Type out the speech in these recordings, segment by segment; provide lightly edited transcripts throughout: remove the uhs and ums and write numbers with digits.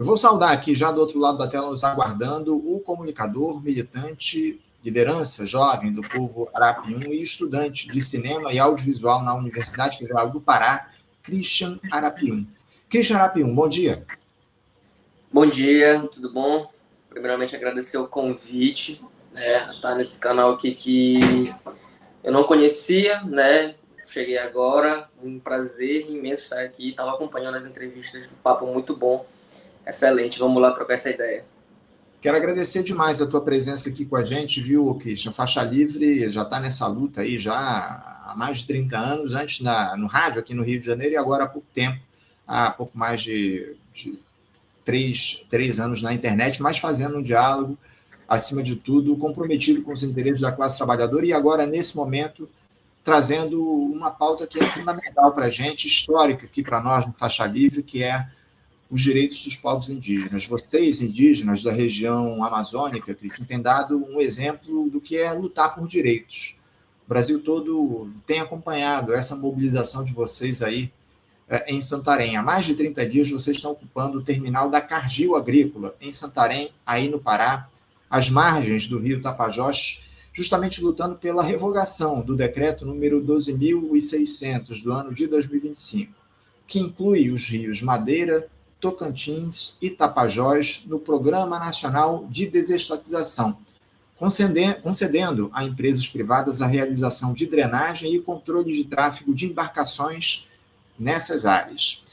Eu vou saudar aqui, já do outro lado da tela, nos aguardando, o comunicador, militante, liderança jovem do povo Arapiuns e estudante de cinema e audiovisual na Universidade Federal do Pará, Christian Arapiuns. Christian Arapiuns, bom dia. Bom dia, tudo bom? Primeiramente, agradecer o convite, né, estar nesse canal aqui que eu não conhecia, né? Cheguei agora, um prazer imenso estar aqui, estava acompanhando as entrevistas, um papo muito bom, excelente, vamos lá trocar essa ideia. Quero agradecer demais a tua presença aqui com a gente, viu, Christian? Faixa Livre já está nessa luta aí já há mais de 30 anos, antes no rádio aqui no Rio de Janeiro e agora há pouco tempo, há pouco mais de 3 anos na internet, mas fazendo um diálogo, acima de tudo, comprometido com os interesses da classe trabalhadora e agora, nesse momento, trazendo uma pauta que é fundamental para a gente, histórica aqui para nós no Faixa Livre, que é os direitos dos povos indígenas. Vocês, indígenas da região amazônica, Cristian, têm dado um exemplo do que é lutar por direitos. O Brasil todo tem acompanhado essa mobilização de vocês aí em Santarém. Há mais de 30 dias vocês estão ocupando o terminal da Cargill Agrícola, em Santarém, aí no Pará, às margens do rio Tapajós, justamente lutando pela revogação do decreto número 12.600 do ano de 2025, que inclui os rios Madeira, Tocantins e Tapajós no Programa Nacional de Desestatização, concedendo a empresas privadas a realização de drenagem e controle de tráfego de embarcações nessas áreas.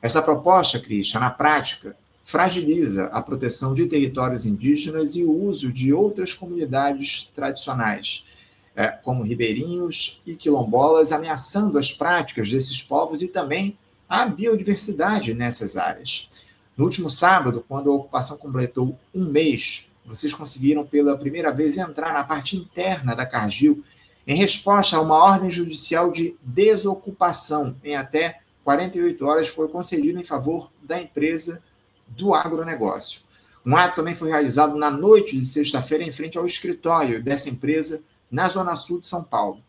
Essa proposta, Christian, na prática, fragiliza a proteção de territórios indígenas e o uso de outras comunidades tradicionais, como ribeirinhos e quilombolas, ameaçando as práticas desses povos e também a biodiversidade nessas áreas. No último sábado, quando a ocupação completou um mês, vocês conseguiram pela primeira vez entrar na parte interna da Cargill em resposta a uma ordem judicial de desocupação em até 48 horas foi concedida em favor da empresa do agronegócio. Um ato também foi realizado na noite de sexta-feira em frente ao escritório dessa empresa na Zona Sul de São Paulo.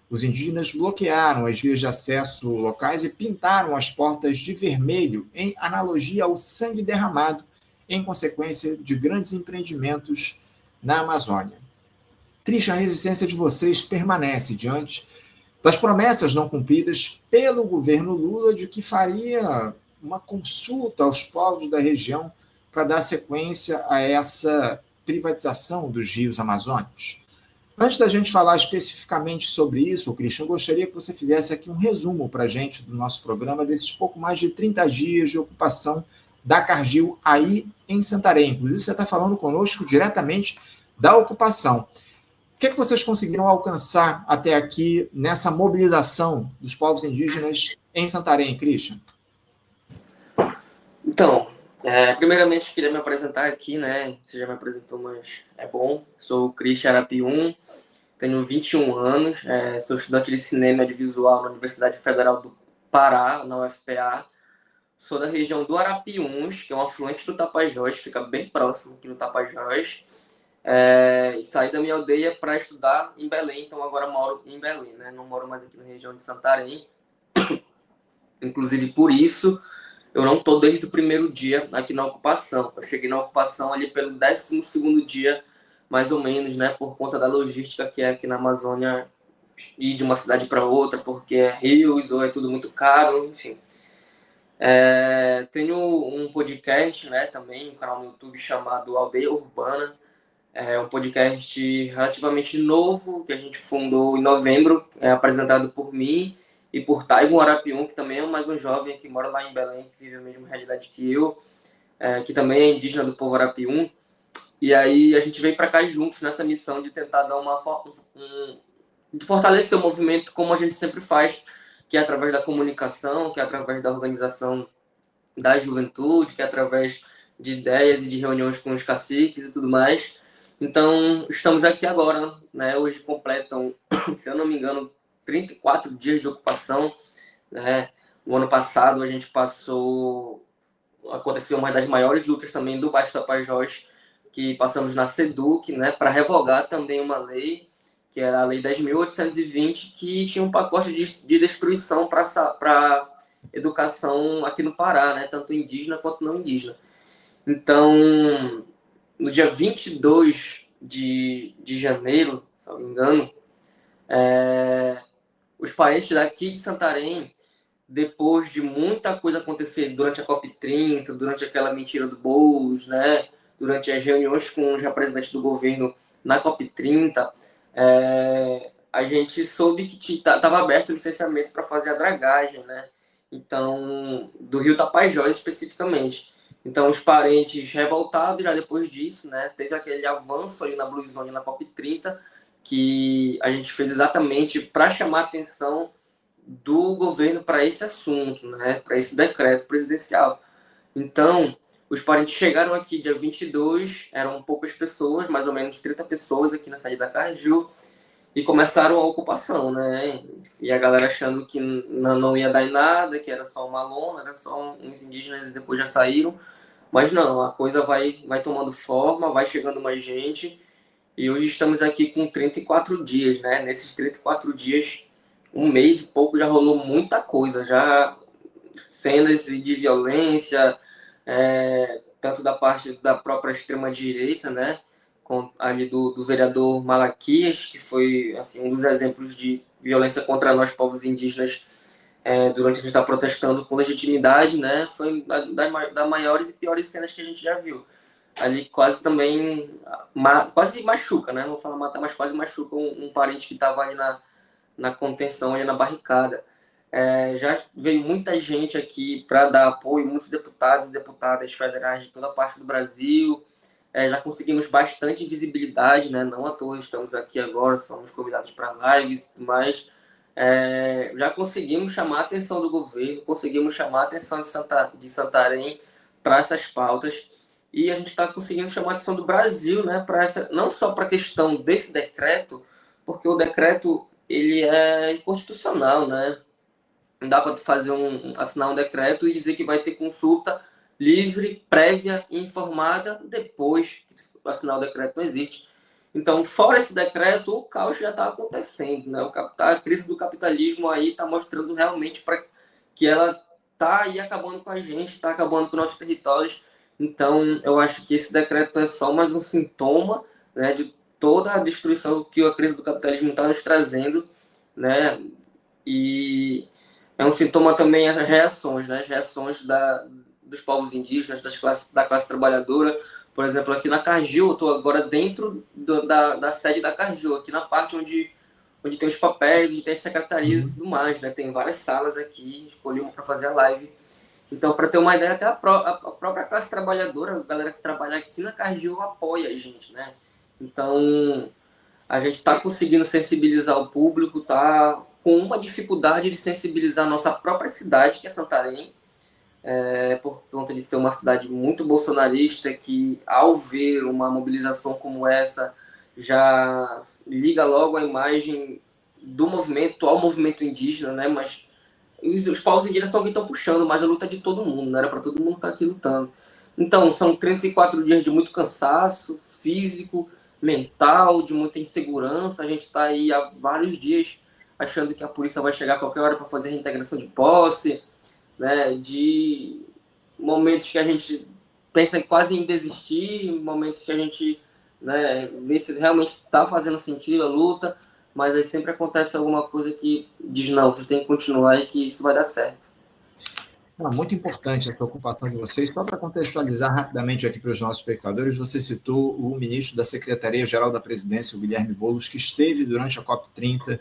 Os indígenas bloquearam as vias de acesso locais e pintaram as portas de vermelho em analogia ao sangue derramado em consequência de grandes empreendimentos na Amazônia. Christian, a resistência de vocês permanece diante das promessas não cumpridas pelo governo Lula de que faria uma consulta aos povos da região para dar sequência a essa privatização dos rios amazônicos. Antes da gente falar especificamente sobre isso, Christian, eu gostaria que você fizesse aqui um resumo para a gente do nosso programa desses pouco mais de 30 dias de ocupação da Cargill aí em Santarém. Inclusive, você está falando conosco diretamente da ocupação. O que é que vocês conseguiram alcançar até aqui nessa mobilização dos povos indígenas em Santarém, Christian? Então, primeiramente queria me apresentar aqui, né? Você já me apresentou, mas é bom. Sou o Christian Arapiuns, tenho 21 anos, sou estudante de cinema e de visual na Universidade Federal do Pará, na UFPA. Sou da região do Arapiuns, que é um afluente do Tapajós, fica bem próximo aqui no Tapajós. E saí da minha aldeia para estudar em Belém, então agora moro em Belém, né? Não moro mais aqui na região de Santarém. Inclusive por isso, eu não estou desde o primeiro dia aqui na ocupação. Eu cheguei na ocupação ali pelo 12º dia, mais ou menos, né? Por conta da logística que é aqui na Amazônia, ir de uma cidade para outra, porque é rios ou é tudo muito caro, enfim. Tenho um podcast, né, também, um canal no YouTube chamado Aldeia Urbana. É um podcast relativamente novo, que a gente fundou em novembro, apresentado por mim e por Taigon Arapiuns, que também é mais um jovem que mora lá em Belém, que vive a mesma realidade que eu, que também é indígena do povo Arapiuns. E aí a gente veio para cá juntos nessa missão de tentar dar de fortalecer o movimento como a gente sempre faz, que é através da comunicação, que é através da organização da juventude, que é através de ideias e de reuniões com os caciques e tudo mais. Então, estamos aqui agora, né? Hoje completam, se eu não me engano, 34 dias de ocupação, né? O ano passado a gente aconteceu uma das maiores lutas também do Baixo Tapajós, que passamos na SEDUC, né? Para revogar também uma lei, que era a Lei 10.820, que tinha um pacote de destruição para educação aqui no Pará, né? Tanto indígena quanto não indígena. Então, no dia 22 de janeiro, se não me engano, os parentes daqui de Santarém, depois de muita coisa acontecer durante a COP30, durante aquela mentira do Boulos, né, durante as reuniões com os representantes do governo na COP30, a gente soube que estava aberto o licenciamento para fazer a dragagem, né? Então, do Rio Tapajós especificamente. Então, os parentes revoltados já depois disso, né? Teve aquele avanço ali na Blue Zone na COP30, que a gente fez exatamente para chamar a atenção do governo para esse assunto, né? Para esse decreto presidencial. Então, os parentes chegaram aqui dia 22, eram poucas pessoas, mais ou menos 30 pessoas aqui na sede da Carju, e começaram a ocupação, né? E a galera achando que não ia dar em nada, que era só uma lona, era só uns indígenas e depois já saíram. Mas não, a coisa vai tomando forma, vai chegando mais gente. E hoje estamos aqui com 34 dias, né? Nesses 34 dias, um mês e pouco já rolou muita coisa. Já cenas de violência, tanto da parte da própria extrema-direita, né? Ali do vereador Malaquias, que foi assim, um dos exemplos de violência contra nós, povos indígenas, durante a gente estar protestando com legitimidade, né? Foi das maiores e piores cenas que a gente já viu. Ali quase também, quase machuca, né? Não vou falar matar, mas quase machuca um parente que estava ali na contenção, ali na barricada. Já veio muita gente aqui para dar apoio, muitos deputados e deputadas federais de toda a parte do Brasil. Já conseguimos bastante visibilidade, né? Não à toa estamos aqui agora, somos convidados para lives, mas já conseguimos chamar a atenção do governo, conseguimos chamar a atenção de Santarém para essas pautas, e a gente está conseguindo chamar a atenção do Brasil, né? Não só para a questão desse decreto, porque o decreto ele é inconstitucional, né? Não dá para assinar um decreto e dizer que vai ter consulta livre, prévia e informada depois que assinar o decreto. Não existe. Então, fora esse decreto, o caos já está acontecendo, né? A crise do capitalismo aí está mostrando realmente que ela está aí acabando com a gente, está acabando com nossos territórios. Então, eu acho que esse decreto é só mais um sintoma, né, de toda a destruição que a crise do capitalismo está nos trazendo, né? E é um sintoma também as reações, né? As reações dos povos indígenas, da classe trabalhadora. Por exemplo, aqui na Cargill, eu estou agora dentro da sede da Cargill, aqui na parte onde tem os papéis, onde tem as secretarias e tudo mais, né? Tem várias salas aqui, escolhi uma para fazer a live. Então, para ter uma ideia, até a própria classe trabalhadora, a galera que trabalha aqui na Cargill apoia a gente, né? Então, a gente está conseguindo sensibilizar o público, está com uma dificuldade de sensibilizar a nossa própria cidade, que é Santarém, por conta de ser uma cidade muito bolsonarista, que ao ver uma mobilização como essa, já liga logo a imagem do movimento ao movimento indígena, né? Mas os povos indígenas são quem estão puxando, mas a luta é de todo mundo, não era para todo mundo estar aqui lutando. Então, são 34 dias de muito cansaço físico, mental, de muita insegurança. A gente está aí há vários dias achando que a polícia vai chegar a qualquer hora para fazer a reintegração de posse, né? De momentos que a gente pensa quase em desistir, momentos que a gente, né, vê se realmente está fazendo sentido a luta, mas aí sempre acontece alguma coisa que diz, não, vocês têm que continuar e que isso vai dar certo. Muito importante essa ocupação de vocês. Só para contextualizar rapidamente aqui para os nossos espectadores, você citou o ministro da Secretaria-Geral da Presidência, o Guilherme Boulos, que esteve durante a COP30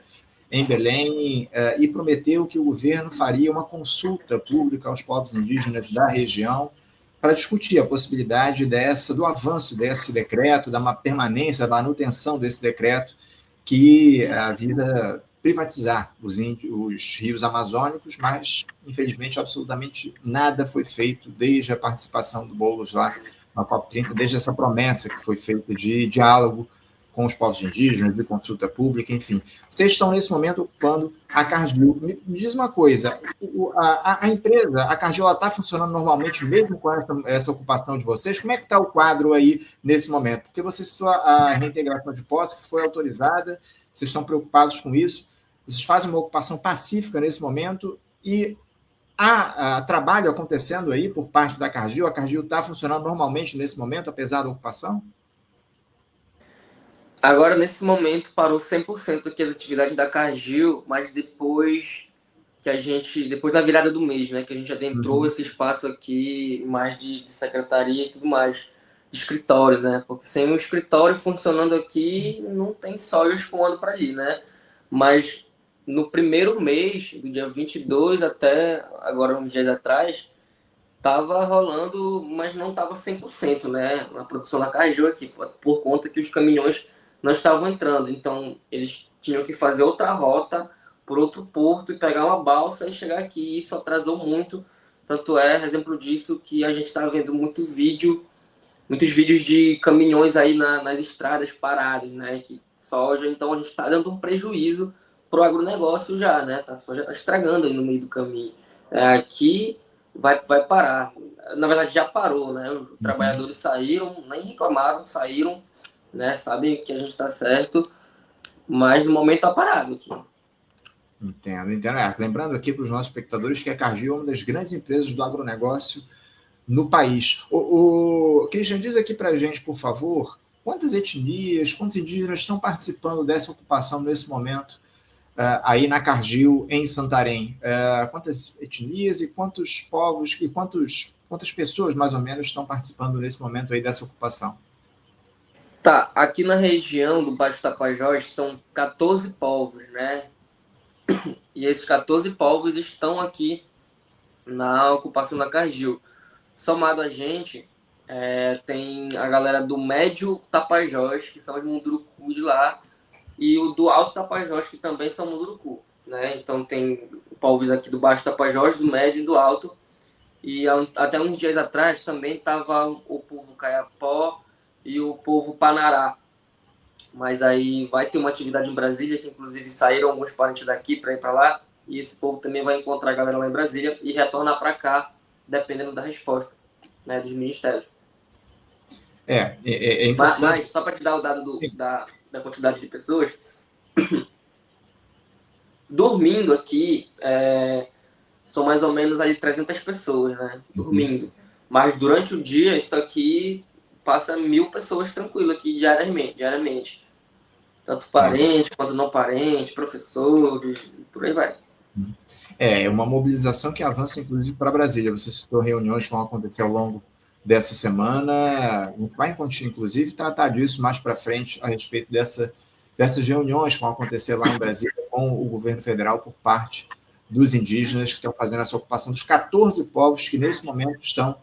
em Belém e prometeu que o governo faria uma consulta pública aos povos indígenas da região para discutir a possibilidade do avanço desse decreto, da permanência, da manutenção desse decreto que visa privatizar os rios amazônicos, mas, infelizmente, absolutamente nada foi feito desde a participação do Boulos lá na COP30, desde essa promessa que foi feita de diálogo com os povos indígenas, de consulta pública, enfim. Vocês estão, nesse momento, ocupando a Cargill. Me diz uma coisa, a empresa, a Cargill, está funcionando normalmente mesmo com essa ocupação de vocês? Como é que está o quadro aí nesse momento? Porque você citou a reintegração de posse, que foi autorizada, vocês estão preocupados com isso, vocês fazem uma ocupação pacífica nesse momento e há trabalho acontecendo aí por parte da Cargill? A Cargill está funcionando normalmente nesse momento, apesar da ocupação? Agora, nesse momento, parou 100% aqui as atividades da Cargill, mas depois da virada do mês, né, que a gente adentrou Uhum. esse espaço aqui mais de secretaria e tudo mais, de escritório, né, porque sem o escritório funcionando aqui, não tem sócio escoando para ali, né, mas no primeiro mês, do dia 22 até agora, uns dias atrás, tava rolando, mas não tava 100%, né, na produção da Cargill aqui, por conta que os caminhões não estavam entrando, então eles tinham que fazer outra rota por outro porto e pegar uma balsa e chegar aqui, e isso atrasou muito, tanto é exemplo disso que a gente está vendo muitos vídeos de caminhões aí nas estradas parados, né, que soja, então a gente está dando um prejuízo pro agronegócio já, né, a soja está estragando aí no meio do caminho. Aqui vai parar. Na verdade já parou, né, os Uhum. trabalhadores saíram, nem reclamaram, saíram, né, sabem que a gente está certo, mas no momento está parado aqui. Entendo, entendo. Lembrando aqui para os nossos espectadores que a Cargill é uma das grandes empresas do agronegócio no país. Christian, diz aqui para a gente, por favor, quantas etnias, quantos indígenas estão participando dessa ocupação nesse momento aí na Cargill, em Santarém? Quantas etnias e quantos povos e quantas pessoas, mais ou menos, estão participando nesse momento aí dessa ocupação? Tá, aqui na região do Baixo Tapajós são 14 povos, né? E esses 14 povos estão aqui na ocupação da Cargill. Somado a gente, tem a galera do Médio Tapajós, que são os Munduruku de lá, e o do Alto Tapajós, que também são Munduruku, né? Então tem povos aqui do Baixo Tapajós, do Médio e do Alto. E até uns dias atrás também estava o povo Caiapó e o povo Panará. Mas aí vai ter uma atividade em Brasília, que inclusive saíram alguns parentes daqui para ir para lá, e esse povo também vai encontrar a galera lá em Brasília e retornar para cá, dependendo da resposta, né, dos ministérios. É importante. Mas só para te dar o dado Sim. da quantidade de pessoas, dormindo aqui, são mais ou menos ali 300 pessoas, né, Uhum. dormindo. Mas durante o dia, isso aqui passa 1.000 pessoas tranquilo aqui diariamente. Tanto É. parente quanto não parente, professores, por aí vai. É uma mobilização que avança, inclusive, para Brasília. Você citou reuniões que vão acontecer ao longo dessa semana. A gente vai, inclusive, tratar disso mais para frente, a respeito dessas reuniões que vão acontecer lá em Brasília com o governo federal por parte dos indígenas que estão fazendo essa ocupação, dos 14 povos que, nesse momento, estão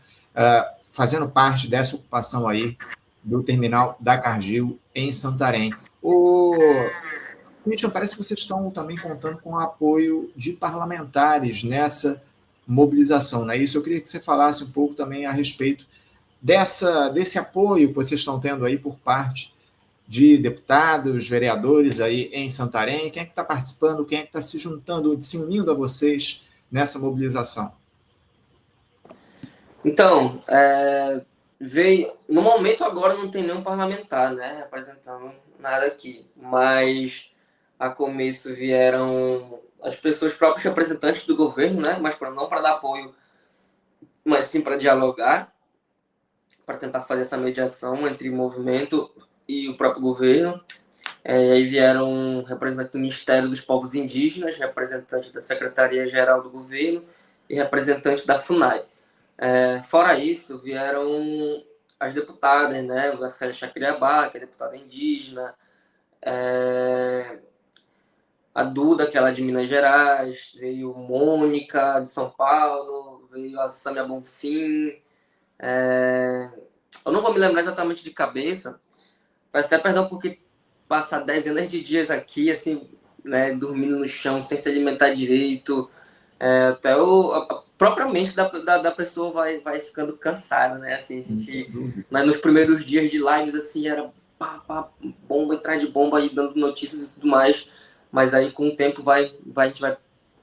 fazendo parte dessa ocupação aí do terminal da Cargill em Santarém. Christian, parece que vocês estão também contando com o apoio de parlamentares nessa mobilização, não é isso? Eu queria que você falasse um pouco também a respeito desse apoio que vocês estão tendo aí por parte de deputados, vereadores aí em Santarém. Quem é que está participando? Quem é que está se juntando, se unindo a vocês nessa mobilização? Então, veio. No momento agora não tem nenhum parlamentar, né, representando nada aqui. Mas a começo vieram as pessoas próprias representantes do governo, né? Mas não para dar apoio, mas sim para dialogar, para tentar fazer essa mediação entre o movimento e o próprio governo. Aí vieram representantes do Ministério dos Povos Indígenas, representantes da Secretaria-Geral do Governo e representantes da FUNAI. Fora isso, vieram as deputadas, né? A Célia Chacriabá, que é deputada indígena, a Duda, que é lá de Minas Gerais, veio Mônica, de São Paulo, veio a Samia Bonfim. Eu não vou me lembrar exatamente de cabeça, peço até perdão porque passar dezenas de dias aqui, assim, né, dormindo no chão, sem se alimentar direito, até a própria mente da pessoa vai ficando cansada, né? Assim, a gente, mas nos primeiros dias de lives, assim, era pá, bomba atrás de bomba aí, dando notícias e tudo mais, mas aí com o tempo a gente vai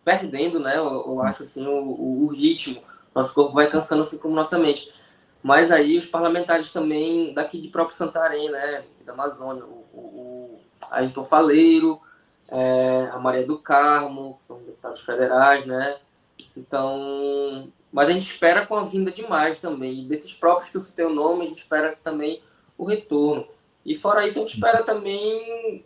perdendo, né? Eu acho, assim, o ritmo. Nosso corpo vai cansando, assim como nossa mente. Mas aí os parlamentares também daqui de próprio Santarém, né? Da Amazônia, o Ayrton Faleiro, a Maria do Carmo, que são deputados federais, né? Então, mas a gente espera com a vinda de mais também. E desses próprios que eu citei o nome, a gente espera também o retorno. E fora isso, a gente espera também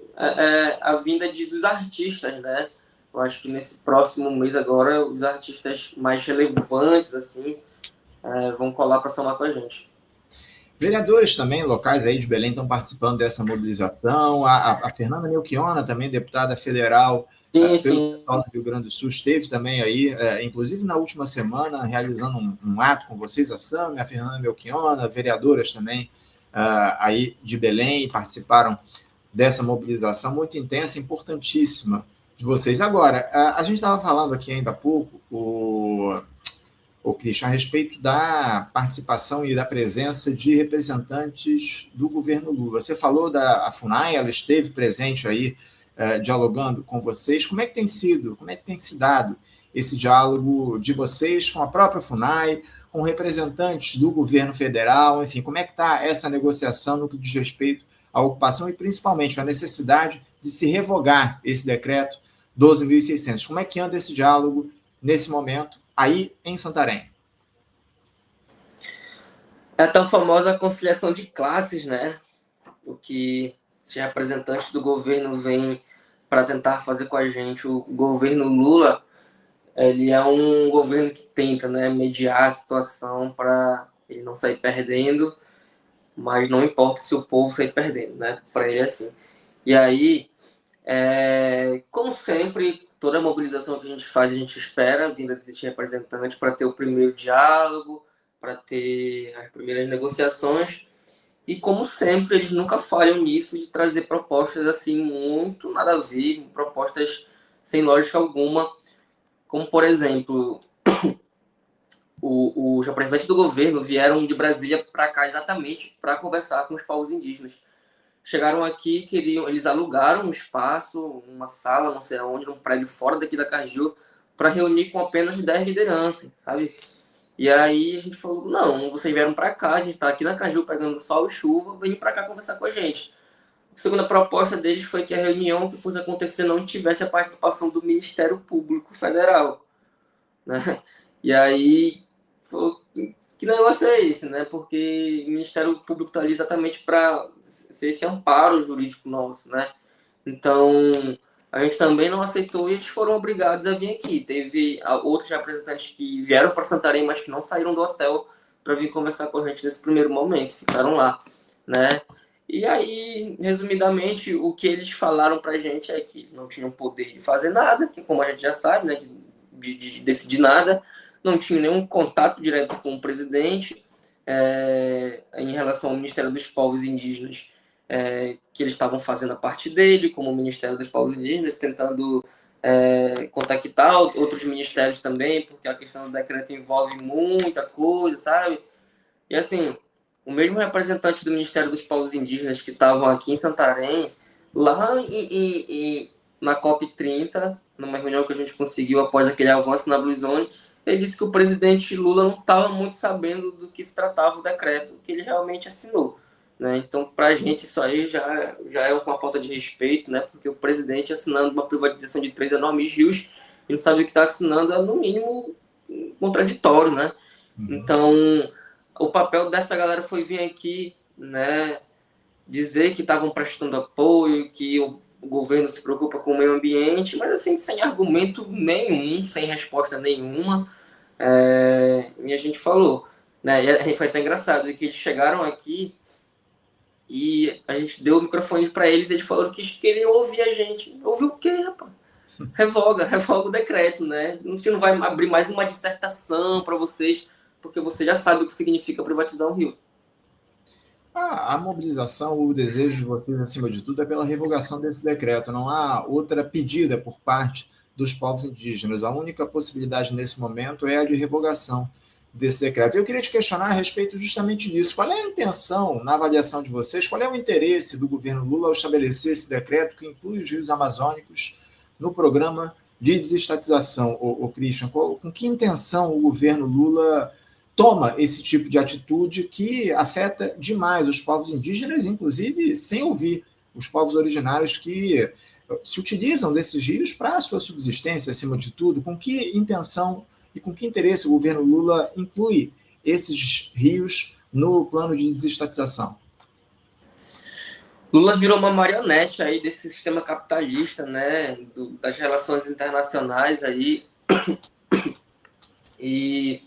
a vinda dos artistas, né? Eu acho que nesse próximo mês agora, os artistas mais relevantes, assim, vão colar para somar com a gente. Vereadores também locais aí de Belém estão participando dessa mobilização. A Fernanda Melchiona, também deputada federal Sim, pelo sim. pessoal do Rio Grande do Sul, esteve também aí, inclusive na última semana, realizando um ato com vocês, a Sâmia, a Fernanda Melchiona, vereadoras também aí de Belém, participaram dessa mobilização muito intensa, importantíssima de vocês. Agora, a gente estava falando aqui ainda há pouco, Christian, a respeito da participação e da presença de representantes do governo Lula. Você falou da FUNAI, ela esteve presente aí, dialogando com vocês. Como é que tem se dado esse diálogo de vocês com a própria FUNAI, com representantes do governo federal, enfim, como é que está essa negociação no que diz respeito à ocupação e, principalmente, a necessidade de se revogar esse decreto 12.600? Como é que anda esse diálogo nesse momento aí em Santarém? É a tão famosa conciliação de classes, né? O que os representantes do governo vêm para tentar fazer com a gente. O governo Lula, ele é um governo que tenta, né, mediar a situação para ele não sair perdendo, mas não importa se o povo sair perdendo, né? Para ele é assim. E aí, como sempre, toda mobilização que a gente faz, a gente espera a vinda desses representantes para ter o primeiro diálogo, para ter as primeiras negociações. E como sempre, eles nunca falham nisso de trazer propostas assim muito nada a ver, propostas sem lógica alguma, como por exemplo, os representantes do governo vieram de Brasília para cá exatamente para conversar com os povos indígenas. Chegaram aqui, eles alugaram um espaço, uma sala, não sei aonde, num prédio fora daqui da Caju, para reunir com apenas 10 lideranças, sabe? E aí a gente falou, não, vocês vieram para cá, a gente está aqui na Caju pegando sol e chuva, vem para cá conversar com a gente. A segunda proposta deles foi que a reunião que fosse acontecer não tivesse a participação do Ministério Público Federal, né? E aí falou, que negócio é esse, né? Porque o Ministério Público está ali exatamente para ser esse amparo jurídico nosso, né? Então, a gente também não aceitou e eles foram obrigados a vir aqui. Teve outros representantes que vieram para Santarém, mas que não saíram do hotel para vir conversar com a gente nesse primeiro momento, ficaram lá, né? E aí, resumidamente, o que eles falaram para a gente é que eles não tinham poder de fazer nada, que como a gente já sabe, né, de decidir nada, não tinham nenhum contato direto com o presidente em relação ao Ministério dos Povos Indígenas. Que eles estavam fazendo a parte dele, como o Ministério dos Povos Indígenas, tentando contactar outros ministérios também, porque a questão do decreto envolve muita coisa, sabe? E assim, o mesmo representante do Ministério dos Povos Indígenas que estavam aqui em Santarém, lá na COP30, numa reunião que a gente conseguiu após aquele avanço na Blue Zone, ele disse que o presidente Lula não estava muito sabendo do que se tratava o decreto que ele realmente assinou. Né? Então, para a gente, isso aí já é uma falta de respeito, né? Porque o presidente assinando uma privatização de 3 enormes rios e não sabe o que está assinando, é no mínimo contraditório, né? Então, o papel dessa galera foi vir aqui, né, dizer que estavam prestando apoio, que o governo se preocupa com o meio ambiente, mas assim, sem argumento nenhum, sem resposta nenhuma. E a gente falou, né, e a gente foi até engraçado, que eles chegaram aqui e a gente deu o microfone para eles e eles falaram que queriam ouvir a gente. Ouvir o quê, rapaz? Revoga o decreto, né? A gente não vai abrir mais uma dissertação para vocês, porque você já sabe o que significa privatizar um rio. A mobilização, o desejo de vocês, acima de tudo, é pela revogação desse decreto. Não há outra pedida por parte dos povos indígenas. A única possibilidade nesse momento é a de revogação desse decreto. Eu queria te questionar a respeito justamente disso. Qual é a intenção, na avaliação de vocês, qual é o interesse do governo Lula ao estabelecer esse decreto que inclui os rios amazônicos no programa de desestatização, Christian? Com que intenção o governo Lula toma esse tipo de atitude que afeta demais os povos indígenas, inclusive sem ouvir os povos originários que se utilizam desses rios para a sua subsistência, acima de tudo? Com que intenção e com que interesse o governo Lula inclui esses rios no plano de desestatização? Lula virou uma marionete aí desse sistema capitalista, né, das relações internacionais aí, e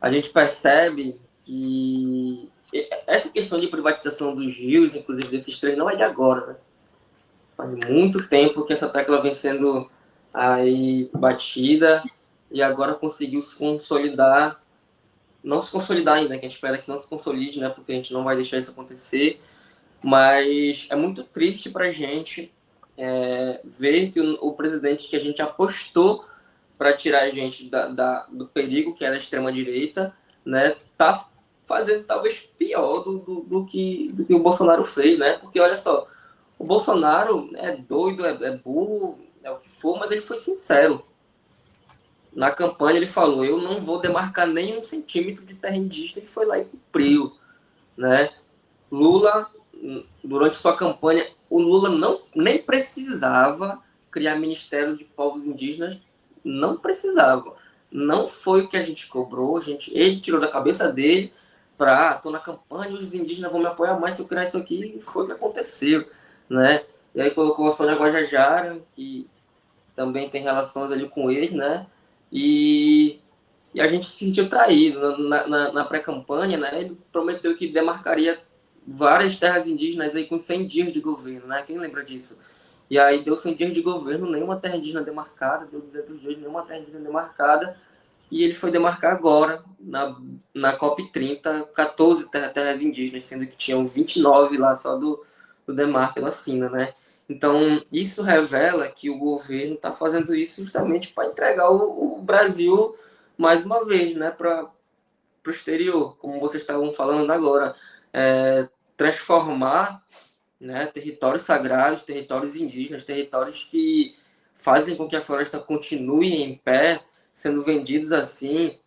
a gente percebe que essa questão de privatização dos rios, inclusive desses três, não é de agora, né? Faz muito tempo que essa tecla vem sendo aí batida e agora conseguiu se consolidar, não se consolidar ainda, que a gente espera que não se consolide, né, porque a gente não vai deixar isso acontecer, mas é muito triste para a gente ver que o presidente que a gente apostou para tirar a gente do perigo que era a extrema-direita, né, tá fazendo talvez pior do que o Bolsonaro fez, né? Porque olha só, o Bolsonaro é doido, é burro, é o que for, mas ele foi sincero. Na campanha ele falou, eu não vou demarcar nem 1 centímetro de terra indígena, e foi lá e cumpriu, né? Lula, durante sua campanha, o Lula nem precisava criar Ministério de Povos Indígenas, não precisava. Não foi o que a gente cobrou, ele tirou da cabeça dele para, tô na campanha, os indígenas vão me apoiar mais se eu criar isso aqui, e foi o que aconteceu, né? E aí colocou a Sônia Guajajara, que também tem relações ali com ele, né? E, e a gente se sentiu traído. Na pré-campanha, né? Ele prometeu que demarcaria várias terras indígenas aí com 100 dias de governo, né? Quem lembra disso? E aí deu 100 dias de governo, nenhuma terra indígena demarcada, deu 200 dias, nenhuma terra indígena demarcada, e ele foi demarcar agora, na COP30, 14 terras indígenas, sendo que tinham 29 lá só do demarque da Sina, né? Então, isso revela que o governo está fazendo isso justamente para entregar o Brasil, mais uma vez, né, para o exterior, como vocês estavam falando agora. Transformar, né, territórios sagrados, territórios indígenas, territórios que fazem com que a floresta continue em pé, sendo vendidos assim,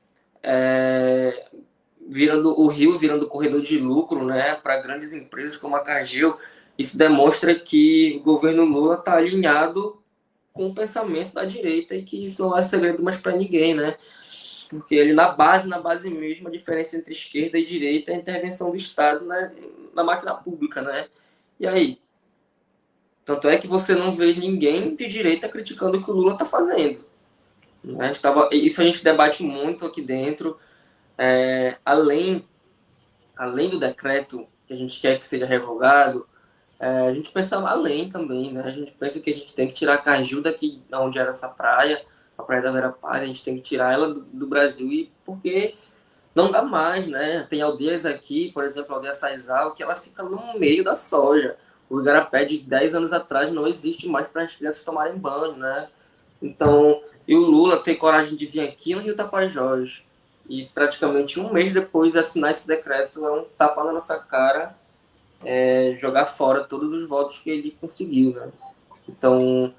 virando o rio, virando corredor de lucro, né, para grandes empresas como a Cargill. Isso demonstra que o governo Lula está alinhado com o pensamento da direita e que isso não é segredo mais para ninguém, né? Porque ele na base mesmo, a diferença entre esquerda e direita é a intervenção do Estado na máquina pública, né? E aí? Tanto é que você não vê ninguém de direita criticando o que o Lula está fazendo. Né? Isso a gente debate muito aqui dentro. Além do decreto que a gente quer que seja revogado, a gente pensa além também, né? A gente pensa que a gente tem que tirar a Caju daqui de onde era essa praia, a Praia da Vera Paz, a gente tem que tirar ela do Brasil, e porque não dá mais, né? Tem aldeias aqui, por exemplo, a aldeia Saizal, que ela fica no meio da soja. O igarapé de 10 anos atrás não existe mais para as crianças tomarem banho, né? Então, e o Lula tem coragem de vir aqui no Rio Tapajós e praticamente 1 mês depois assinar esse decreto, é um tapa na nossa cara, jogar fora todos os votos que ele conseguiu, né? Então,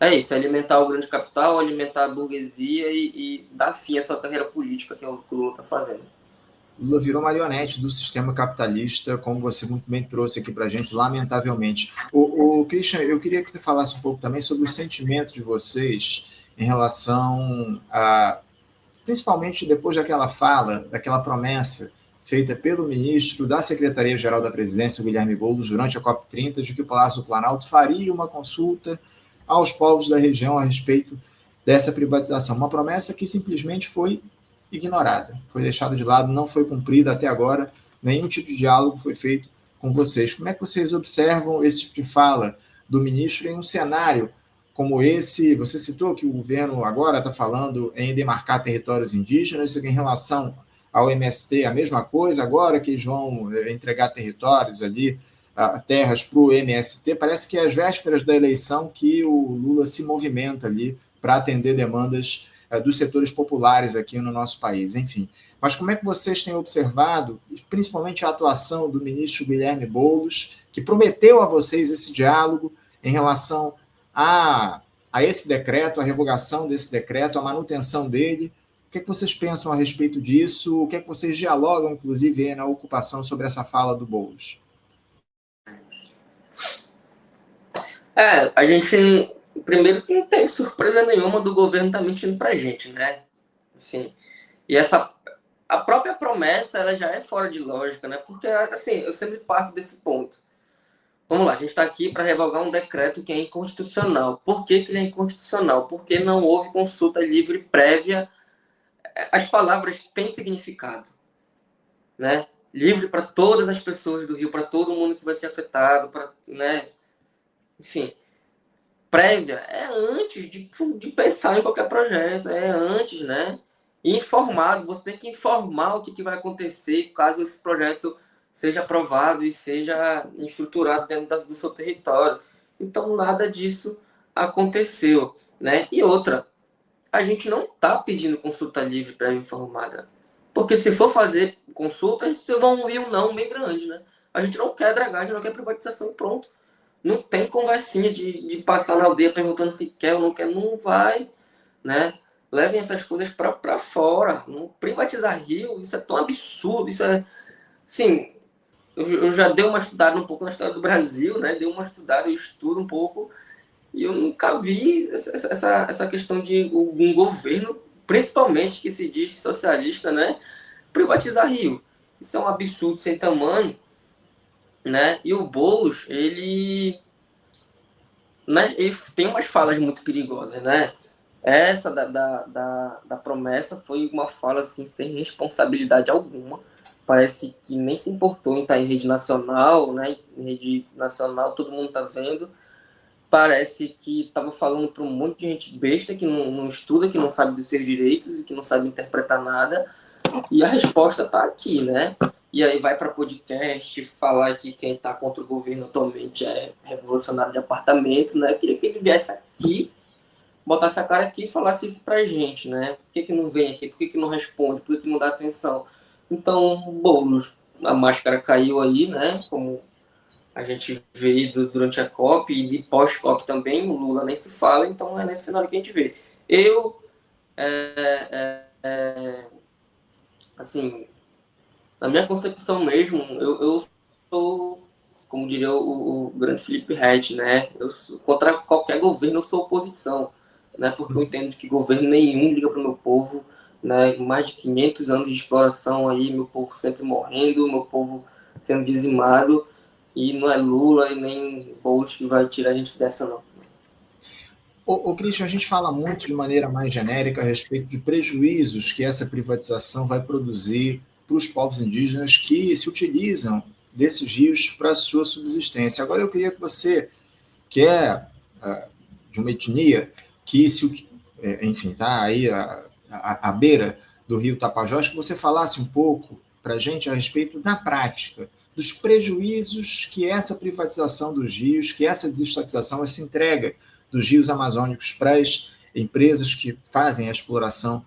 é isso, é alimentar o grande capital, alimentar a burguesia e dar fim à sua carreira política, que é o que o Lula está fazendo. Lula virou marionete do sistema capitalista, como você muito bem trouxe aqui para a gente, lamentavelmente. O Christian, eu queria que você falasse um pouco também sobre o sentimento de vocês em relação a, principalmente depois daquela fala, daquela promessa feita pelo ministro da Secretaria-Geral da Presidência, Guilherme Boulos, durante a COP30, de que o Palácio do Planalto faria uma consulta aos povos da região a respeito dessa privatização. Uma promessa que simplesmente foi ignorada, foi deixada de lado, não foi cumprida até agora, nenhum tipo de diálogo foi feito com vocês. Como é que vocês observam esse tipo de fala do ministro em um cenário como esse? Você citou que o governo agora está falando em demarcar territórios indígenas, em relação ao MST, a mesma coisa, agora que eles vão entregar territórios ali, terras para o MST, parece que é às vésperas da eleição que o Lula se movimenta ali para atender demandas dos setores populares aqui no nosso país, enfim. Mas como é que vocês têm observado, principalmente a atuação do ministro Guilherme Boulos, que prometeu a vocês esse diálogo em relação a esse decreto, a revogação desse decreto, a manutenção dele? O que é que vocês pensam a respeito disso? O que é que vocês dialogam, inclusive, na ocupação sobre essa fala do Boulos? A gente, primeiro, que não teve surpresa nenhuma do governo estar mentindo pra gente, né? Sim. E a própria promessa, ela já é fora de lógica, né? Porque, assim, eu sempre parto desse ponto. Vamos lá, a gente está aqui para revogar um decreto que é inconstitucional. Por que ele é inconstitucional? Porque não houve consulta livre prévia. As palavras têm significado, né? Livre para todas as pessoas do Rio, para todo mundo que vai ser afetado, para, né? Enfim, prévia é antes de pensar em qualquer projeto, é antes, né? E informado, você tem que informar o que vai acontecer caso esse projeto seja aprovado e seja estruturado dentro do seu território. Então, nada disso aconteceu, né? E outra, a gente não está pedindo consulta livre prévia informada. Porque se for fazer consulta, vocês vão ouvir um não bem grande, né? A gente não quer dragagem, não quer privatização e pronto. Não tem conversinha de passar na aldeia perguntando se quer ou não quer. Não vai, né? Levem essas coisas para fora. Não privatizar Rio, isso é tão absurdo. Isso é, sim, eu já dei uma estudada um pouco na história do Brasil, né? Dei uma estudada, eu estudo um pouco. E eu nunca vi essa questão de um governo, principalmente que se diz socialista, né? Privatizar Rio. Isso é um absurdo sem tamanho, né? E o Boulos, ele tem umas falas muito perigosas, né? Essa da promessa foi uma fala assim, sem responsabilidade alguma. Parece que nem se importou em estar em rede nacional, né? Em rede nacional, todo mundo está vendo. Parece que estava falando para um monte de gente besta que não estuda, que não sabe dos seus direitos e que não sabe interpretar nada. E a resposta está aqui, né? E aí vai para podcast falar que quem está contra o governo atualmente é revolucionário de apartamento, né? Eu queria que ele viesse aqui, botasse a cara aqui e falasse isso pra gente, né? Por que não vem aqui? Por que não responde? Por que não dá atenção? Então, Boulos, a máscara caiu aí, né? Como a gente vê durante a COP e de pós-COP também, o Lula nem se fala, então é nesse cenário que a gente vê. Eu, assim, na minha concepção mesmo, eu sou, como diria o grande Felipe Ret, né? Contra qualquer governo eu sou oposição, né? Porque eu entendo que governo nenhum liga para o meu povo, né? Mais de 500 anos de exploração aí, meu povo sempre morrendo, meu povo sendo dizimado, e não é Lula e nem Bolsonaro que vai tirar a gente dessa, não. Christian, a gente fala muito de maneira mais genérica a respeito de prejuízos que essa privatização vai produzir para os povos indígenas que se utilizam desses rios para a sua subsistência. Agora, eu queria que você, que é de uma etnia que, enfim, está aí à beira do rio Tapajós, que você falasse um pouco para a gente a respeito, na prática, dos prejuízos que essa privatização dos rios, que essa desestatização, essa entrega dos rios amazônicos para as empresas que fazem a exploração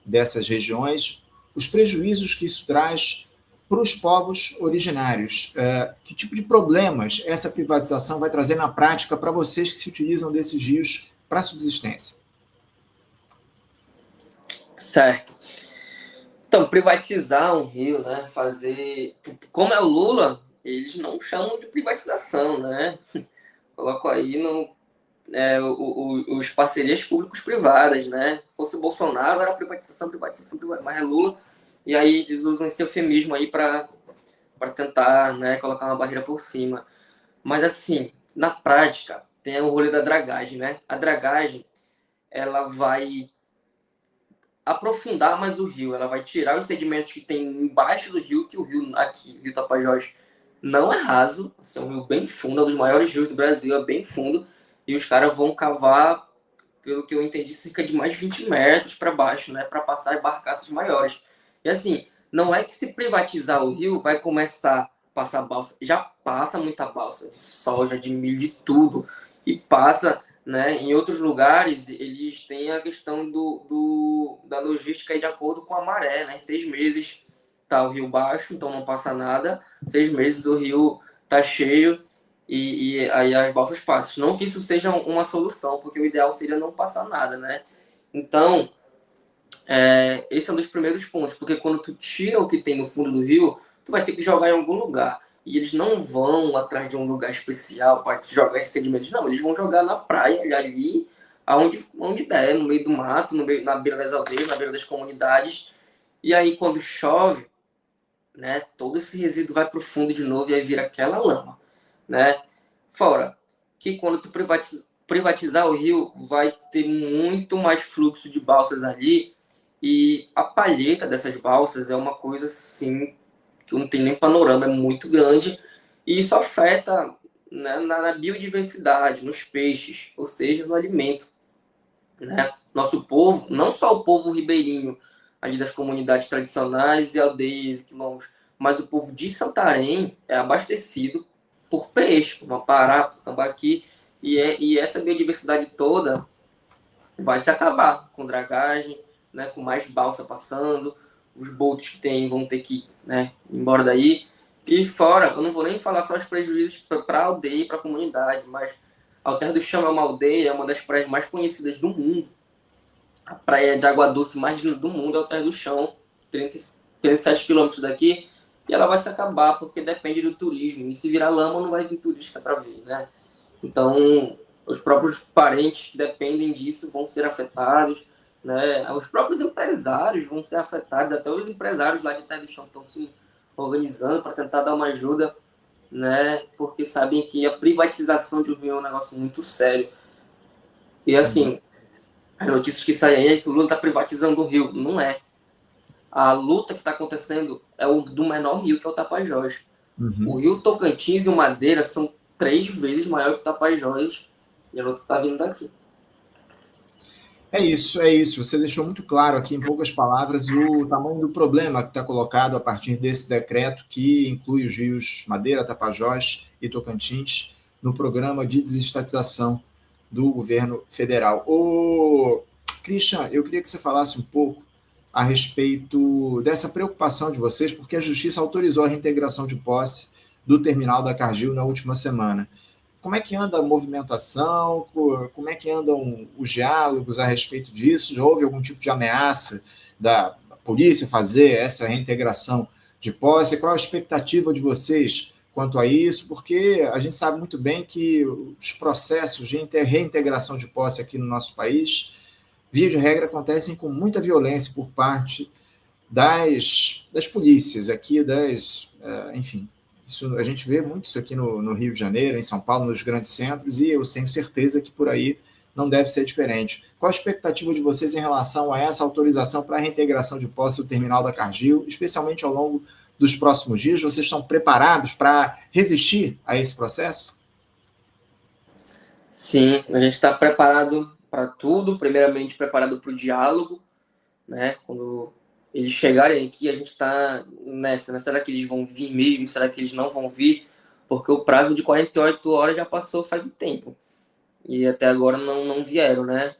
dessas regiões, os prejuízos que isso traz para os povos originários. Que tipo de problemas essa privatização vai trazer na prática para vocês que se utilizam desses rios para subsistência? Certo. Então, privatizar um rio, né? Fazer. Como é o Lula, eles não chamam de privatização, né? Coloco aí no, os parcerias públicos-privadas, né? Se fosse o Bolsonaro, era privatização, privatização, privatização, mas é Lula. E aí eles usam esse eufemismo aí para tentar, né, colocar uma barreira por cima. Mas assim, na prática, tem o rolê da dragagem, né? A dragagem, ela vai aprofundar mais o rio, ela vai tirar os sedimentos que tem embaixo do rio, que o rio aqui, o Rio Tapajós, não é raso, é um rio bem fundo, é um dos maiores rios do Brasil, é bem fundo, e os caras vão cavar, pelo que eu entendi, cerca de mais de 20 metros para baixo, né, para passar barcaças maiores. E assim, não é que se privatizar o rio vai começar a passar balsa, já passa muita balsa de soja, de milho, de tudo, e passa, né, em outros lugares eles têm a questão da logística de acordo com a maré, né, 6 meses tá o rio baixo, então não passa nada, 6 meses o rio tá cheio, e aí as balsas passam. Não que isso seja uma solução, porque o ideal seria não passar nada, né? Então, esse é um dos primeiros pontos, porque quando tu tira o que tem no fundo do rio, tu vai ter que jogar em algum lugar. E eles não vão atrás de um lugar especial para jogar esses sedimentos, não. Eles vão jogar na praia, ali, aonde der, no meio do mato, na beira das aldeias, na beira das comunidades. E aí, quando chove, né, todo esse resíduo vai para o fundo de novo e aí vira aquela lama, né? Fora que quando tu privatizar o rio, vai ter muito mais fluxo de balsas ali, e a palheta dessas balsas é uma coisa assim que não tem nem panorama, é muito grande, e isso afeta, né, na biodiversidade, nos peixes, ou seja, no alimento, né? Nosso povo, não só o povo ribeirinho ali das comunidades tradicionais e aldeias, quilombos, mas o povo de Santarém é abastecido por peixe, por Mapará, por Tambaqui, e essa biodiversidade toda vai se acabar com dragagem, né, com mais balsa passando, os botos que tem vão ter que, né, ir embora daí. E fora, eu não vou nem falar só os prejuízos para a aldeia e para a comunidade, mas Alter do Chão é uma aldeia, é uma das praias mais conhecidas do mundo. A praia de água doce mais linda do mundo é Alter do Chão, 37 quilômetros daqui, e ela vai se acabar porque depende do turismo. E se virar lama, não vai vir turista para ver, né? Então, os próprios parentes que dependem disso vão ser afetados, né? Os próprios empresários vão ser afetados, até os empresários lá de Terra do Chão estão se organizando para tentar dar uma ajuda, né? Porque sabem que a privatização de um rio é um negócio muito sério. E Sim. assim, as notícias que saem aí é que o Lula está privatizando o rio. Não é. A luta que está acontecendo é o do menor rio, que é o Tapajós. O Uhum. rio Tocantins e o Madeira são 3 vezes maior que o Tapajós, e a luta está vindo daqui. É isso, é isso. Você deixou muito claro aqui, em poucas palavras, o tamanho do problema que está colocado a partir desse decreto que inclui os rios Madeira, Tapajós e Tocantins no programa de desestatização do governo federal. Ô, Christian, eu queria que você falasse um pouco a respeito dessa preocupação de vocês, porque a Justiça autorizou a reintegração de posse do terminal da Cargill na última semana. Como é que anda a movimentação? Como é que andam os diálogos a respeito disso? Já houve algum tipo de ameaça da polícia fazer essa reintegração de posse? Qual a expectativa de vocês quanto a isso? Porque a gente sabe muito bem que os processos de reintegração de posse aqui no nosso país, via de regra, acontecem com muita violência por parte das polícias aqui, enfim, isso, a gente vê muito isso aqui no Rio de Janeiro, em São Paulo, nos grandes centros, e eu tenho certeza que por aí não deve ser diferente. Qual a expectativa de vocês em relação a essa autorização para a reintegração de posse do terminal da Cargill, especialmente ao longo dos próximos dias? Vocês estão preparados para resistir a esse processo? Sim, a gente está preparado para tudo, primeiramente preparado para o diálogo, né? Quando eles chegarem aqui, a gente está nessa, né? Será que eles vão vir mesmo? Será que eles não vão vir? Porque o prazo de 48 horas já passou faz um tempo. E até agora não vieram, né?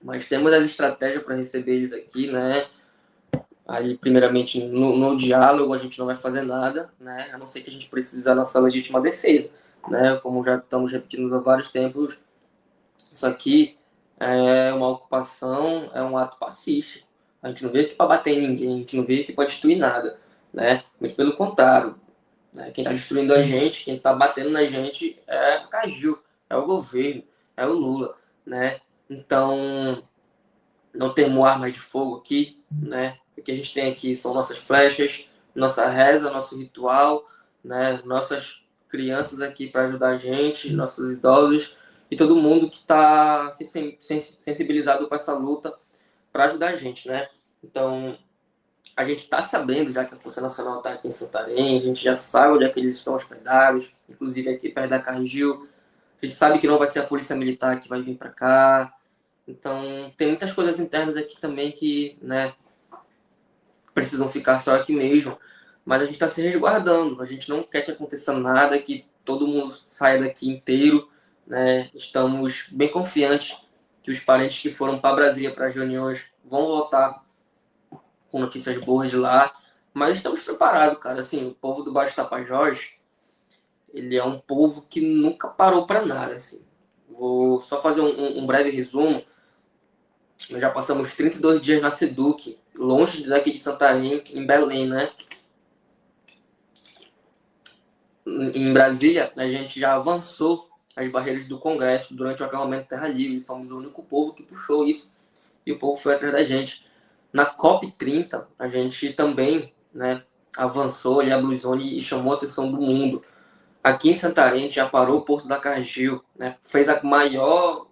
Mas temos as estratégias para receber eles aqui, né? Aí, primeiramente, no diálogo, a gente não vai fazer nada, né? A não ser que a gente precise da nossa legítima defesa, né? Como já estamos repetindo há vários tempos, isso aqui é uma ocupação, é um ato pacífico. A gente não veio aqui para bater em ninguém, a gente não veio aqui para destruir nada, né? Muito pelo contrário, né? Quem está destruindo a gente, quem está batendo na gente é a Cargill, é o governo, é o Lula, né? Então, não temos armas de fogo aqui, né? O que a gente tem aqui são nossas flechas, nossa reza, nosso ritual, né? Nossas crianças aqui para ajudar a gente, nossos idosos e todo mundo que está sensibilizado com essa luta para ajudar a gente, né? Então, a gente está sabendo já que a Força Nacional está aqui em Santarém, a gente já sabe onde é que eles estão hospedados, inclusive aqui perto da Cargill. A gente sabe que não vai ser a Polícia Militar que vai vir para cá. Então, tem muitas coisas internas aqui também que, né, precisam ficar só aqui mesmo. Mas a gente está se resguardando. A gente não quer que aconteça nada, que todo mundo saia daqui inteiro, né? Estamos bem confiantes que os parentes que foram para Brasília para as reuniões vão voltar com notícias boas de lá. Mas estamos preparados, cara. Assim, o povo do Baixo Tapajós, ele é um povo que nunca parou para nada, assim. Vou só fazer um breve resumo. Nós já passamos 32 dias na Seduc, longe daqui de Santarém, em Belém, né? Em Brasília, a gente já avançou as barreiras do Congresso durante o acalmamento Terra Livre. Fomos o único povo que puxou isso e o povo foi atrás da gente. Na COP30, a gente também, né, avançou ali a Blue Zone e chamou a atenção do mundo. Aqui em Santarém, a gente já parou o Porto da Cargill, né, fez a maior,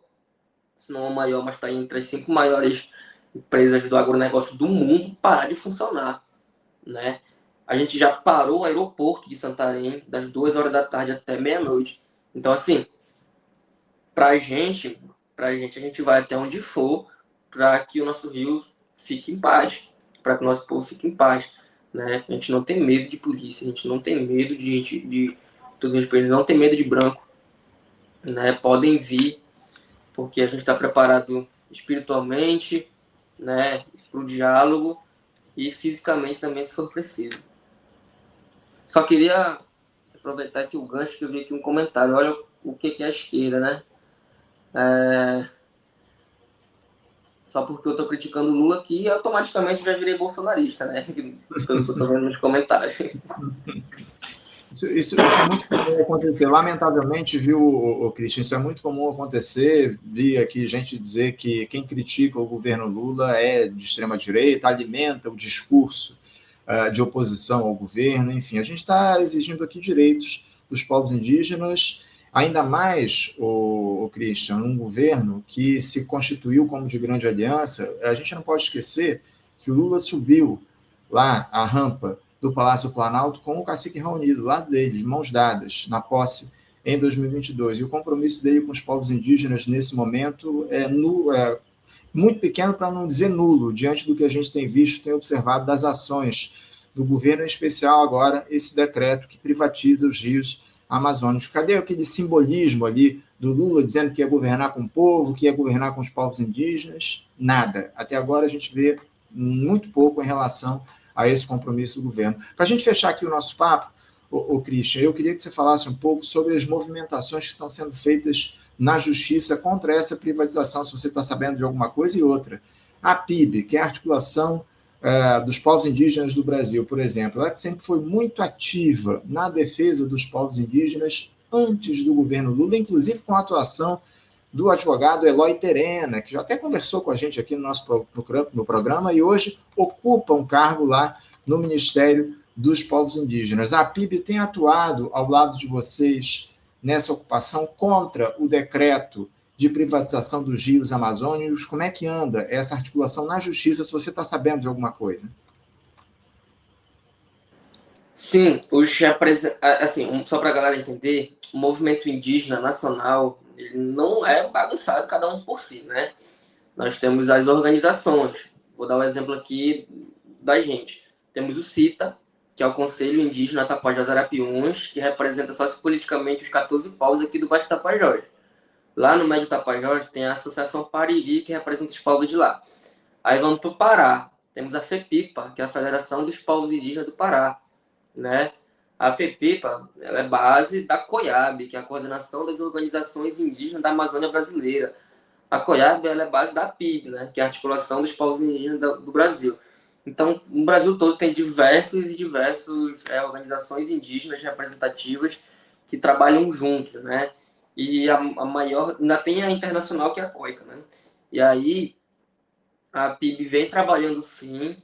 se não a maior, mas está entre as 5 maiores empresas do agronegócio do mundo parar de funcionar, né? A gente já parou o aeroporto de Santarém das 2 horas da tarde até meia-noite. Então, assim, pra gente, a gente vai até onde for para que o nosso rio fique em paz, para que o nosso povo fique em paz, né? A gente não tem medo de polícia, a gente não tem medo de tudo respeito, não tem medo de branco, né? Podem vir, porque a gente está preparado espiritualmente, né, para o diálogo e fisicamente também, se for preciso. Só queria aproveitar aqui o gancho que eu vi aqui um comentário. Olha o que é a esquerda, né? Só porque eu tô criticando o Lula aqui, automaticamente já virei bolsonarista, né? Pelo que eu tô vendo nos comentários. Isso é muito comum acontecer. Lamentavelmente, viu, Cristian, isso é muito comum acontecer. Vi aqui gente dizer que quem critica o governo Lula é de extrema-direita, alimenta o discurso de oposição ao governo. Enfim, a gente está exigindo aqui direitos dos povos indígenas, ainda mais, o Christian, um governo que se constituiu como de grande aliança. A gente não pode esquecer que o Lula subiu lá a rampa do Palácio Planalto com o cacique reunido, lado dele, de mãos dadas, na posse em 2022. E o compromisso dele com os povos indígenas nesse momento é muito pequeno, para não dizer nulo, diante do que a gente tem visto, tem observado das ações do governo, em especial agora esse decreto que privatiza os rios amazônicos. Cadê aquele simbolismo ali do Lula dizendo que ia governar com o povo, que ia governar com os povos indígenas? Nada. Até agora a gente vê muito pouco em relação a esse compromisso do governo. Para a gente fechar aqui o nosso papo, o Christian, eu queria que você falasse um pouco sobre as movimentações que estão sendo feitas na justiça contra essa privatização, se você está sabendo de alguma coisa. E outra, a PIB, que é a articulação dos povos indígenas do Brasil, por exemplo, ela sempre foi muito ativa na defesa dos povos indígenas antes do governo Lula, inclusive com a atuação do advogado Eloy Terena, que já até conversou com a gente aqui no programa e hoje ocupa um cargo lá no Ministério dos Povos Indígenas. A PIB tem atuado ao lado de vocês nessa ocupação contra o decreto de privatização dos rios amazônicos. Como é que anda essa articulação na justiça, se você está sabendo de alguma coisa? Sim, assim, só para a galera entender, o movimento indígena nacional ele não é bagunçado cada um por si, né? Nós temos as organizações. Vou dar um exemplo aqui da gente. Temos o CITA, que é o Conselho Indígena Tapajós Arapiuns, que representa sociopoliticamente os 14 povos aqui do Baixo Tapajós. Lá no Médio Tapajós tem a Associação Pariri, que representa os povos de lá. Aí vamos para o Pará. Temos a FEPIPA, que é a Federação dos Povos Indígenas do Pará, né? A FEPIPA ela é base da COIAB, que é a Coordenação das Organizações Indígenas da Amazônia Brasileira. A COIAB ela é base da PIB, né? Que é a Articulação dos Povos Indígenas do Brasil. Então, no Brasil todo tem diversas organizações indígenas representativas que trabalham juntos, né? E a maior, ainda tem a internacional, que é a COICA, né? E aí, a PIB vem trabalhando sim,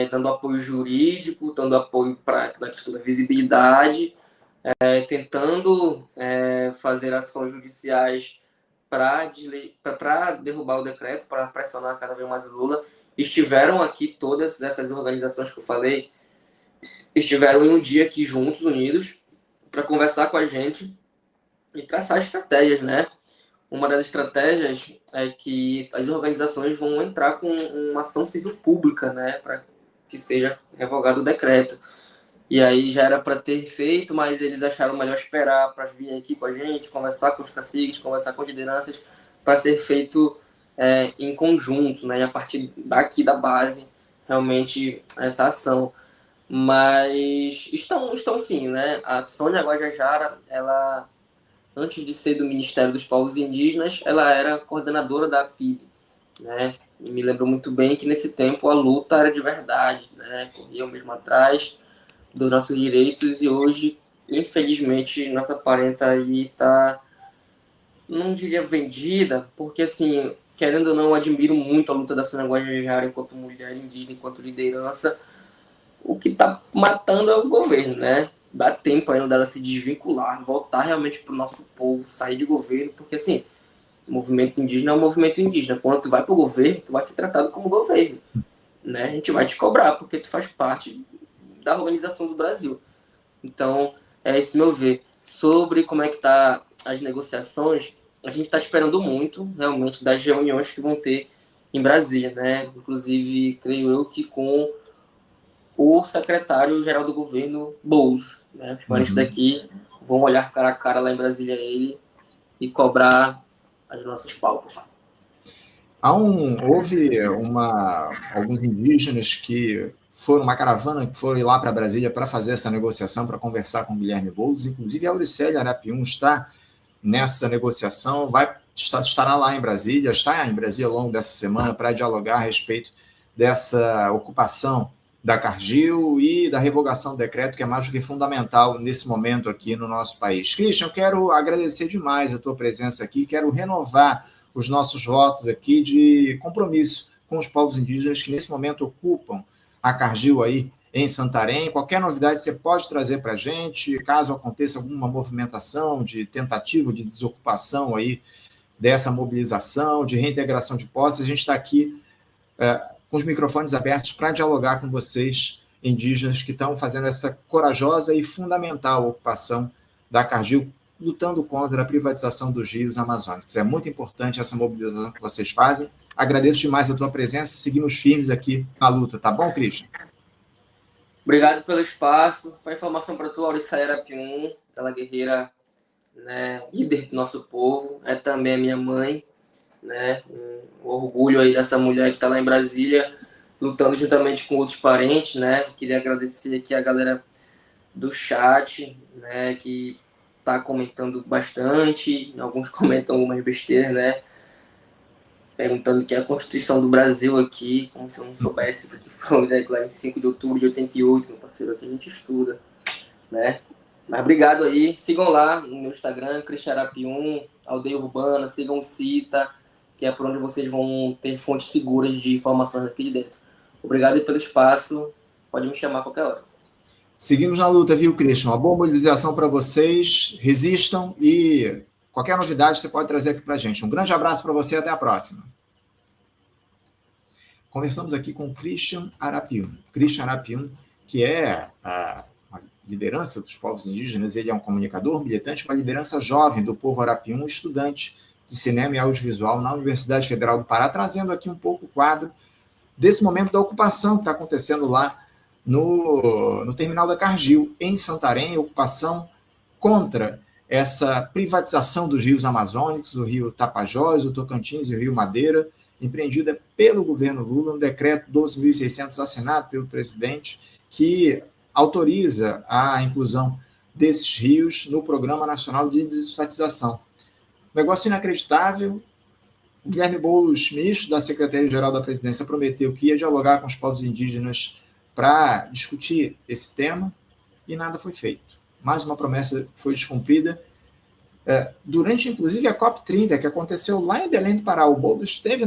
dando apoio jurídico, dando apoio para a questão da visibilidade, tentando fazer ações judiciais para derrubar o decreto, para pressionar cada vez mais o Lula. Estiveram aqui todas essas organizações que eu falei, estiveram em um dia aqui juntos, unidos, para conversar com a gente e traçar estratégias, né? Uma das estratégias é que as organizações vão entrar com uma ação civil pública, né, para que seja revogado o decreto. E aí já era para ter feito, mas eles acharam melhor esperar para vir aqui com a gente, conversar com os caciques, conversar com as lideranças, para ser feito em conjunto, né, e a partir daqui da base, realmente, essa ação. Mas estão sim, né? A Sônia Guajajara, ela, antes de ser do Ministério dos Povos Indígenas, ela era coordenadora da PIB, né? E me lembro muito bem que nesse tempo a luta era de verdade, né? Corriam mesmo atrás dos nossos direitos e hoje, infelizmente, nossa parenta aí está não diria vendida, porque, assim, querendo ou não, eu admiro muito a luta da Sônia Guajajara enquanto mulher indígena, enquanto liderança. O que está matando é o governo, né? Dá tempo ainda dela se desvincular, voltar realmente para o nosso povo, sair de governo, porque, assim, o movimento indígena é um movimento indígena. Quando tu vai para o governo, tu vai ser tratado como governo, né? A gente vai te cobrar, porque tu faz parte da organização do Brasil. Então, é esse meu ver. Sobre como é que tá as negociações, a gente está esperando muito, realmente, das reuniões que vão ter em Brasília, né? Inclusive, creio eu que com o secretário-geral do governo, Boulos, né? Os parentes Uhum. daqui vão olhar cara a cara lá em Brasília ele e cobrar as nossas pautas. Houve alguns indígenas que foram, uma caravana que foram lá para Brasília para fazer essa negociação, para conversar com o Guilherme Boulos, inclusive a Auricélia Arapiuns está nessa negociação, estará lá em Brasília, está em Brasília ao longo dessa semana para dialogar a respeito dessa ocupação da Cargill e da revogação do decreto, que é mais do que fundamental nesse momento aqui no nosso país. Christian, eu quero agradecer demais a tua presença aqui, quero renovar os nossos votos aqui de compromisso com os povos indígenas que nesse momento ocupam a Cargill aí em Santarém. Qualquer novidade você pode trazer para a gente, caso aconteça alguma movimentação de tentativa de desocupação aí dessa mobilização, de reintegração de posses, a gente está aqui com os microfones abertos para dialogar com vocês, indígenas, que estão fazendo essa corajosa e fundamental ocupação da Cargill, lutando contra a privatização dos rios amazônicos. É muito importante essa mobilização que vocês fazem. Agradeço demais a tua presença, seguimos firmes aqui na luta, tá bom, Christian? Obrigado pelo espaço. Para informação para tu, Auricélia Arapiuns, aquela guerreira, né, líder do nosso povo, é também a minha mãe, né? Um orgulho aí dessa mulher que está lá em Brasília, lutando juntamente com outros parentes, né? Queria agradecer aqui a galera do chat, né, que tá comentando bastante, alguns comentam algumas besteiras, né? Perguntando que é a Constituição do Brasil aqui, como se eu não soubesse, porque foi lá em 5 de outubro de 88, meu parceiro, aqui a gente estuda, né? Mas obrigado aí, sigam lá no meu Instagram, Cristiarapium, Aldeia Urbana, sigam o Cita, que é por onde vocês vão ter fontes seguras de informações aqui de dentro. Obrigado aí pelo espaço, pode me chamar a qualquer hora. Seguimos na luta, viu, Christian? Uma boa mobilização para vocês, resistam e qualquer novidade você pode trazer aqui para a gente. Um grande abraço para você e até a próxima. Conversamos aqui com Christian Arapiuns. Christian Arapiuns, que é a liderança dos povos indígenas, ele é um comunicador, militante, uma liderança jovem do povo Arapiuns, estudante de cinema e audiovisual na Universidade Federal do Pará, trazendo aqui um pouco o quadro desse momento da ocupação que está acontecendo lá no terminal da Cargill, em Santarém, ocupação contra essa privatização dos rios amazônicos, o rio Tapajós, o Tocantins e o rio Madeira, empreendida pelo governo Lula, um decreto 12.600 assinado pelo presidente, que autoriza a inclusão desses rios no Programa Nacional de Desestatização. Negócio inacreditável. O Guilherme Boulos, ministro da Secretaria-Geral da Presidência, prometeu que ia dialogar com os povos indígenas para discutir esse tema e nada foi feito. Mais uma promessa foi descumprida. Durante, inclusive, a COP30, que aconteceu lá em Belém do Pará, o Boulos esteve